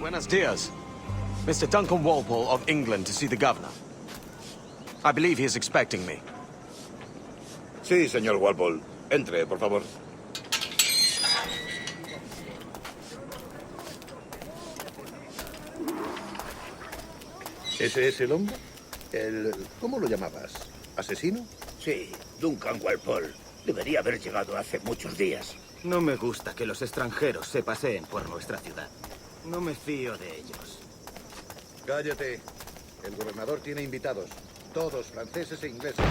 Buenos dias. Mr. Duncan Walpole of England to see the governor. I believe he is expecting me. Sí, señor Walpole. Entre, por favor. ¿Ese es el hombre? ¿Cómo lo llamabas? ¿Asesino? Sí, Duncan Walpole. Debería haber llegado hace muchos días. No me gusta que los extranjeros se paseen por nuestra ciudad. No me fío de ellos. Cállate. El gobernador tiene invitados. Todos franceses e ingleses.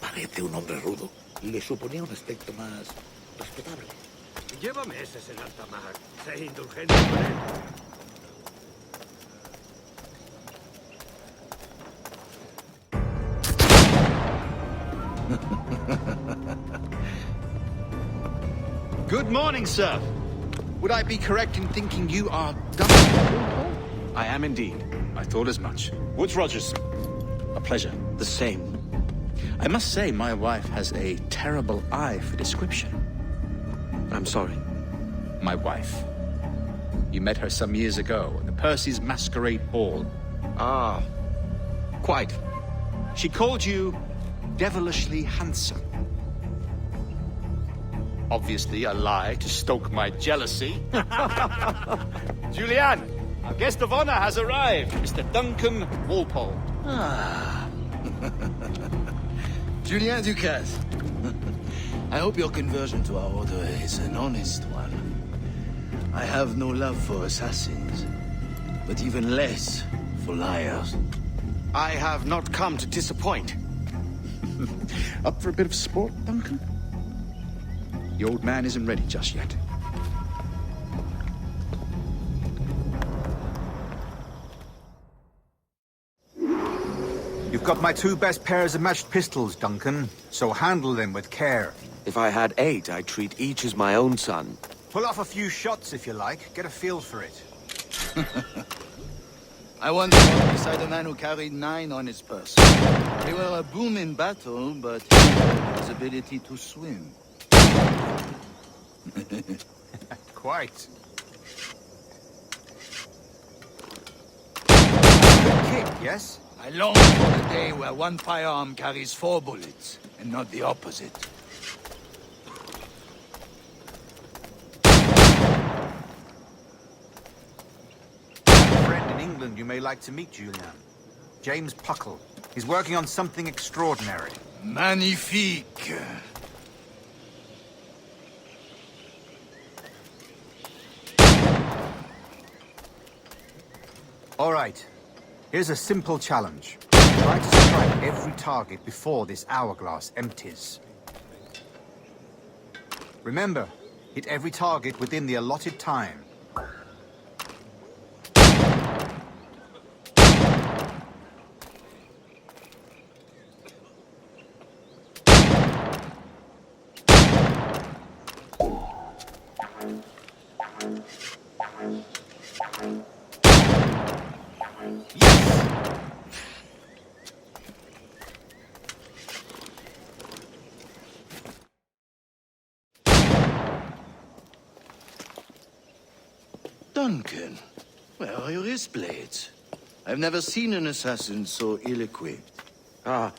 Parece un hombre rudo. Le suponía un aspecto más respetable. Llévame ese en alta mar. Sé indulgente con él. Good morning, sir. Would I be correct in thinking you are Duncan? I am indeed. I thought as much. Woods Rogers. A pleasure. The same. I must say, my wife has a terrible eye for description. I'm sorry. My wife. You met her some years ago at the Percy's Masquerade Ball. Ah, quite. She called you devilishly handsome. Obviously a lie to stoke my jealousy. Julianne, our guest of honor has arrived, Mr. Duncan Walpole. Ah. Julien Ducasse. I hope your conversion to our order is an honest one. I have no love for assassins, but even less for liars. I have not come to disappoint. Up for a bit of sport, Duncan? The old man isn't ready just yet. You've got my two best pairs of matched pistols, Duncan, so handle them with care. If I had 8, I'd treat each as my own son. Pull off a few shots if you like. Get a feel for it. I once fought beside a man who carried 9 on his person. They were a boom in battle, but he had his ability to swim. Quite. Good kick, yes? I long for the day where one firearm carries 4 bullets, and not the opposite. A friend in England you may like to meet, Julian. James Puckle. He's working on something extraordinary. Magnifique! All right. Here's a simple challenge. Try to strike every target before this hourglass empties. Remember, hit every target within the allotted time. Duncan, where are your wrist blades? I've never seen an assassin so ill-equipped. Ah,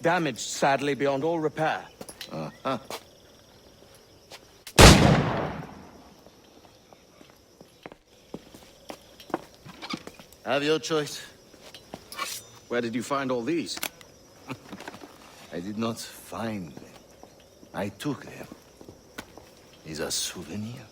damaged sadly beyond all repair. Uh-huh. Have your choice. Where did you find all these? I did not find them. I took them. Is a souvenir.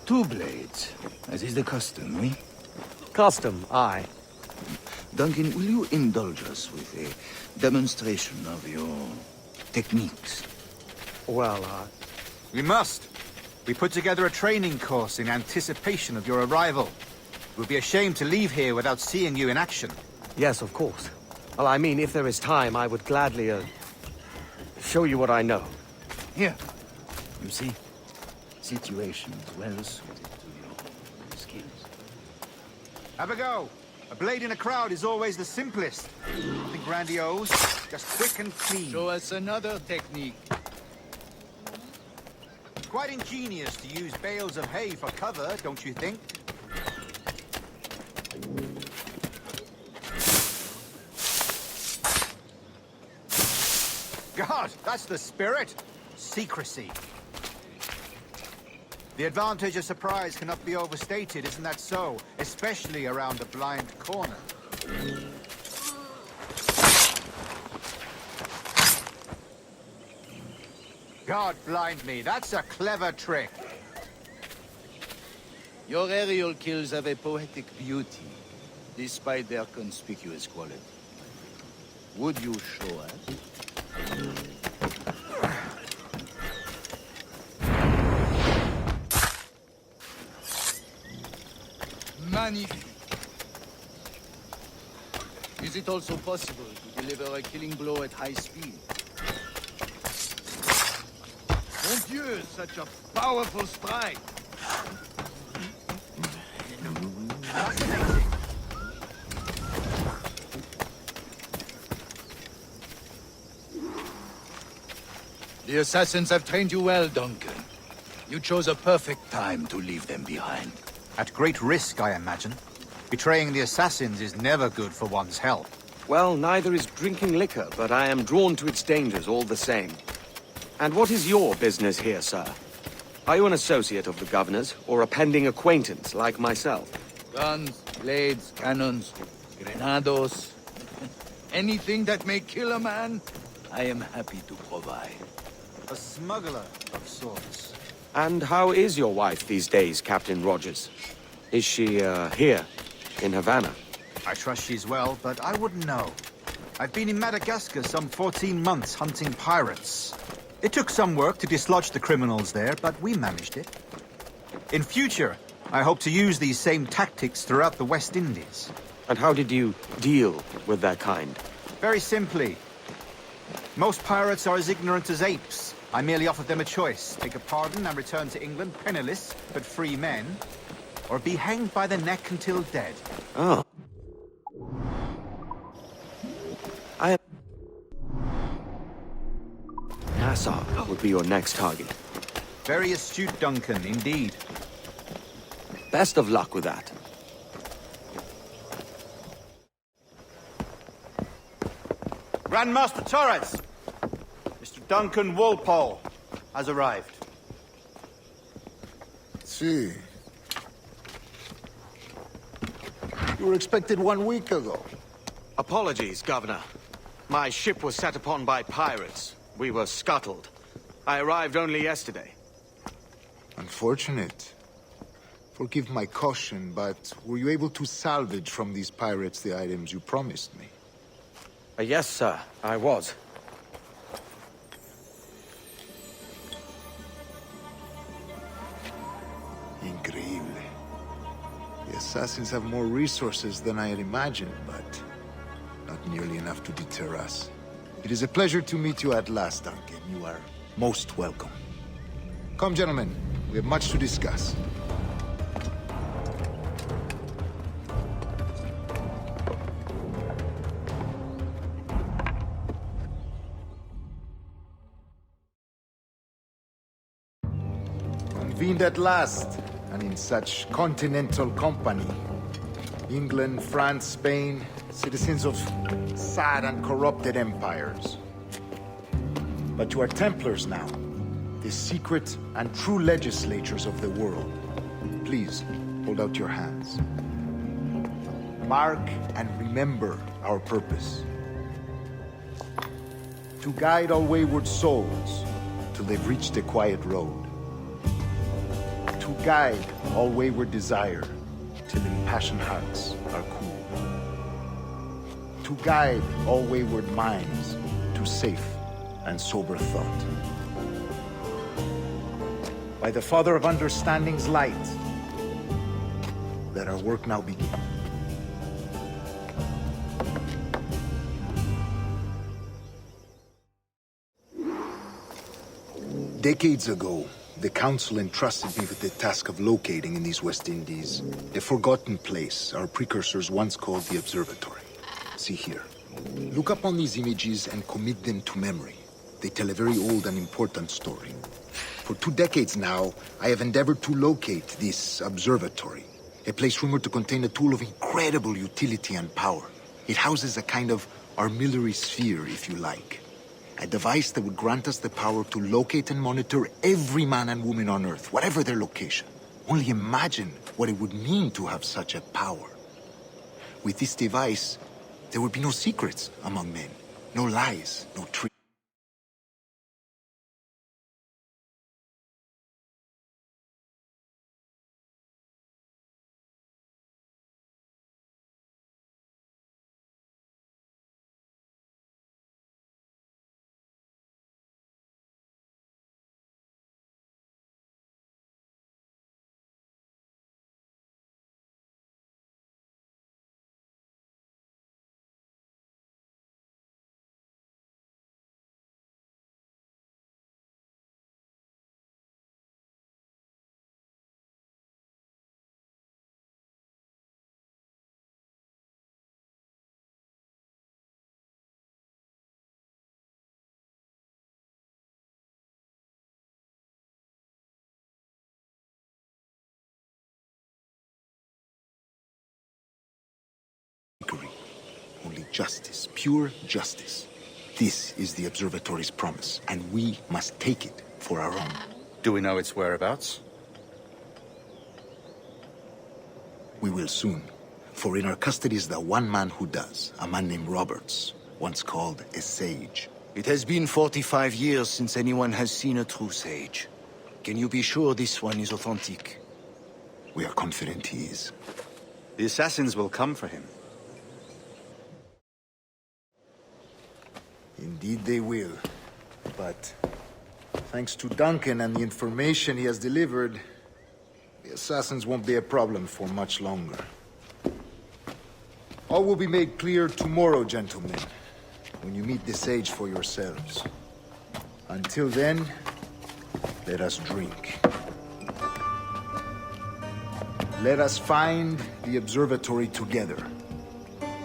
Two blades, as is the custom, oui? Custom, aye. Duncan, will you indulge us with a demonstration of your techniques? Well, We must. We put together a training course in anticipation of your arrival. It would be a shame to leave here without seeing you in action. yes, of course. Well, I mean, if there is time, I would gladly, show you what I know. Here. You see? Situations well suited to your skills. Have a go. A blade in a crowd is always the simplest. Nothing grandiose, just quick and clean. Show us another technique. Quite ingenious to use bales of hay for cover, don't you think? God, that's the spirit! Secrecy. The advantage of surprise cannot be overstated, isn't that so? Especially around a blind corner. God blind me, that's a clever trick. Your aerial kills have a poetic beauty, despite their conspicuous quality. Would you show us? Magnifique. Is it also possible to deliver a killing blow at high speed? Mon Dieu, such a powerful strike! The assassins have trained you well, Duncan. You chose a perfect time to leave them behind. At great risk, I imagine. Betraying the assassins is never good for one's health. Well, neither is drinking liquor, but I am drawn to its dangers all the same. And what is your business here, sir? Are you an associate of the governor's, or a pending acquaintance like myself? Guns, blades, cannons, grenados. Anything that may kill a man, I am happy to provide. A smuggler of sorts. And how is your wife these days, Captain Rogers? Is she, here, in Havana? I trust she's well, but I wouldn't know. I've been in Madagascar some 14 months hunting pirates. It took some work to dislodge the criminals there, but we managed it. In future, I hope to use these same tactics throughout the West Indies. And how did you deal with that kind? Very simply. Most pirates are as ignorant as apes. I merely offered them a choice. Take a pardon and return to England penniless, but free men. Or be hanged by the neck until dead. Oh. Nassau would be your next target. Very astute, Duncan, indeed. Best of luck with that. Grandmaster Torres! Mr. Duncan Walpole has arrived. See. You were expected 1 week ago. Apologies, Governor. My ship was set upon by pirates. We were scuttled. I arrived only yesterday. Unfortunate. Forgive my caution, but were you able to salvage from these pirates the items you promised me? Yes, sir, I was. Increíble. The assassins have more resources than I had imagined, but not nearly enough to deter us. It is a pleasure to meet you at last, Duncan. You are most welcome. Come, gentlemen. We have much to discuss. Convened at last, and in such continental company. England, France, Spain, citizens of sad and corrupted empires. But you are Templars now, the secret and true legislators of the world. Please, hold out your hands. Mark and remember our purpose. To guide all wayward souls till they've reached a quiet road. To guide all wayward desire till impassioned hearts are cool. To guide all wayward minds to safe and sober thought. By the Father of Understanding's light, let our work now begin. Decades ago, the Council entrusted me with the task of locating in these West Indies a forgotten place our precursors once called the Observatory. See here. Look up on these images and commit them to memory. They tell a very old and important story. For 2 decades now, I have endeavored to locate this observatory, a place rumored to contain a tool of incredible utility and power. It houses a kind of armillary sphere, if you like. A device that would grant us the power to locate and monitor every man and woman on Earth, whatever their location. Only imagine what it would mean to have such a power. With this device, there would be no secrets among men, no lies, no tricks. Only justice, pure justice. This is the Observatory's promise, and we must take it for our own. Do we know its whereabouts? We will soon, for in our custody is the one man who does, a man named Roberts, once called a sage. It has been 45 years since anyone has seen a true sage. Can you be sure this one is authentic? We are confident he is. The assassins will come for him. Indeed they will. But thanks to Duncan and the information he has delivered, the assassins won't be a problem for much longer. All will be made clear tomorrow, gentlemen, when you meet the sage for yourselves. Until then, let us drink. Let us find the observatory together.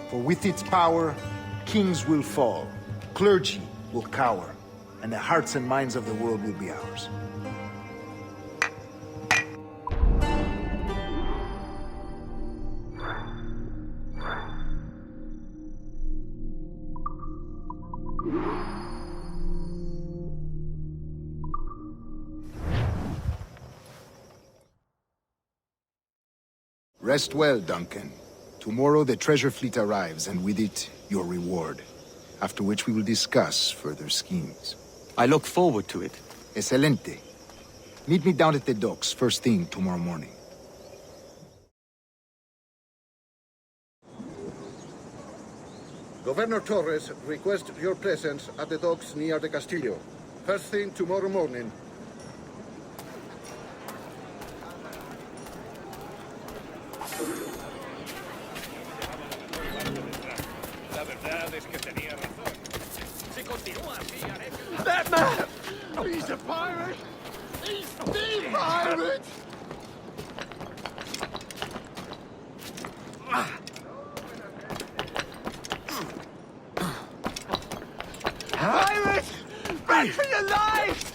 For with its power, kings will fall. Clergy will cower, and the hearts and minds of the world will be ours. Rest well, Duncan. Tomorrow the treasure fleet arrives, and with it, your reward. After which we will discuss further schemes. I look forward to it. Excelente. Meet me down at the docks first thing tomorrow morning. Governor Torres requests your presence at the docks near the Castillo. First thing tomorrow morning. Batman! He's a pirate! He's the pirate! Pirate! Back for your lives!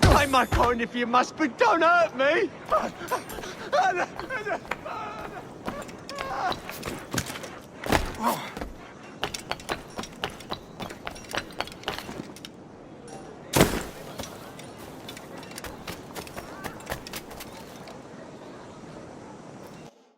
Climb my coin if you must, but don't hurt me! Oh.